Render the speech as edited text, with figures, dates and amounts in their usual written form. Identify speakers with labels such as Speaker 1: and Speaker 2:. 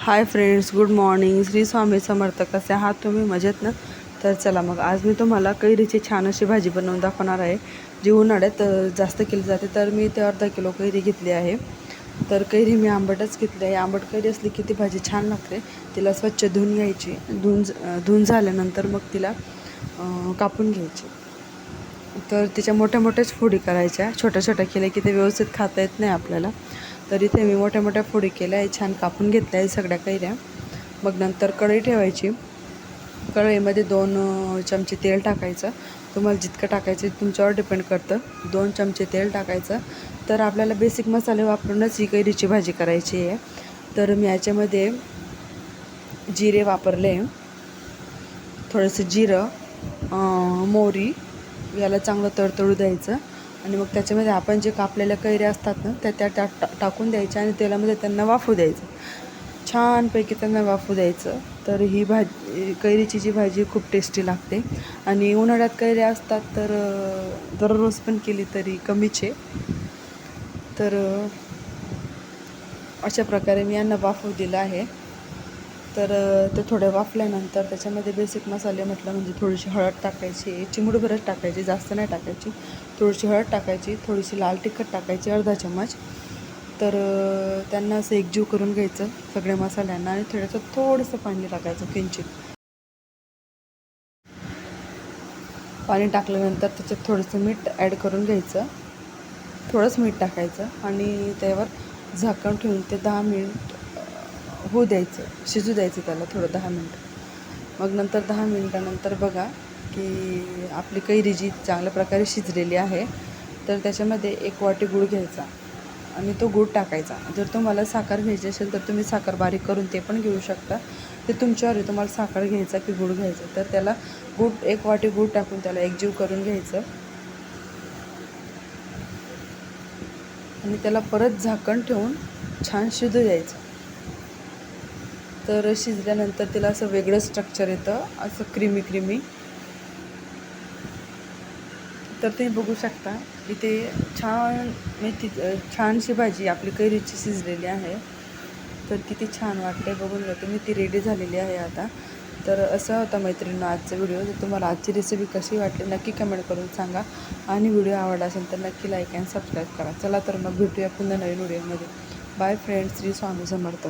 Speaker 1: हाय friends, good morning. Shri Swami Samarth. कसे आहात तुम्ही? मजेत ना? तर चला मग आज मी तुम्हाला कैरीची छान अशी भाजी बनवून दाखवणार आहे, जी उन्हाळ्यात जास्त केली जाते. तर मी इथे अर्धा किलो कैरी घेतली आहे. तर कैरी मी आंबटच घेतली आहे. आंबट कैरी असली की ती भाजी छान लागते. तिला स्वच्छ धुवून घ्यायची. धुवून झाल्यानंतर मग तिला कापून घ्यायची. तर तिच्या मोठ्या मोठ्याच फोडी करायच्या. छोट्या छोट्या केल्या की ते व्यवस्थित खाता येत नाही आपल्याला. तर इथे मी मोठ्या मोठ्या फोडी केल्या आहे, छान कापून घेतल्या आहे सगळ्या कैऱ्या. मग नंतर कढई ठेवायची. कढईमध्ये 2 चमचे तेल टाकायचं. तुम्हाला जितकं टाकायचं तुमच्यावर डिपेंड करतं. 2 चमचे तेल टाकायचं. तर आपल्याला बेसिक मसाले वापरूनच ही कैरीची भाजी करायची आहे. तर मी याच्यामध्ये जिरे वापरले, थोडंसं जिरं, मोहरी, याला चांगलं तडतडू द्यायचं. आणि मग त्याच्यामध्ये आपण जे कापलेल्या कैऱ्या असतात ना त्या टाकून द्यायच्या आणि तेलामध्ये त्यांना वाफू द्यायचं. छानपैकी त्यांना वाफू द्यायचं. तर ही कैरीची जी भाजी खूप टेस्टी लागते. आणि उन्हाळ्यात कैऱ्या असतात तर दररोज पण केली तरी कमीच आहे. तर अशा प्रकारे मी यांना वाफू दिलं आहे. तर ते थोडे वाफल्यानंतर त्याच्यामध्ये बेसिक मसाले म्हटलं म्हणजे थोडीशी हळद टाकायची, चिमूटभरच टाकायची, जास्त नाही टाकायची. थोडीशी हळद टाकायची, थोडीशी लाल तिखट टाकायची, अर्धा चम्मच. तर त्यांना असं एकजीव करून घ्यायचं सगळ्या मसाल्यांना. आणि थोडंसं पाणी टाकायचं, किंचित पाणी टाकल्यानंतर त्याच्यात थोडंसं मीठ ॲड करून घ्यायचं. थोडंच मीठ टाकायचं आणि त्यावर झाकण ठेवून ते 10 मिनिट होऊ द्यायचं, शिजू द्यायचं त्याला थोडं 10 मिनिट. मग नंतर 10 मिनिटानंतर बघा की आपली कैरी जी चांगल्या प्रकारे शिजलेली आहे. तर त्याच्यामध्ये 1 वाटी गूळ घ्यायचा आणि तो गूळ टाकायचा. जर तुम्हाला साखर घ्यायची असेल तर तुम्ही साखर बारीक करून ते पण घेऊ शकता. ते तुमच्यावर आहे, तुम्हाला साखर घ्यायचा की गूळ घ्यायचा. तर त्याला 1 वाटी गूळ टाकून त्याला एकजीव करून घ्यायचं आणि त्याला परत झाकण ठेवून छान शिजू द्यायचं. तर शिजल्यानंतर तिला असं वेगळं स्ट्रक्चर येतं, असं क्रीमी. तर तुम्ही बघू शकता इथे छानशी भाजी आपली कैरीची शिजलेली आहे. तर किती छान वाटते बघून घ्या तुम्ही. ती रेडी झालेली आहे आता. तर असा होता मैत्रिणींनो आजचा व्हिडिओ. जर तुम्हाला आजची रेसिपी कशी वाटली नक्की कमेंट करून सांगा. आणि व्हिडिओ आवडला असेल तर नक्की लाईक अँड सबस्क्राईब करा. चला तर मग भेटूया पुन्हा नवीन व्हिडिओमध्ये. Bye friends. श्री स्वामी समर्थ.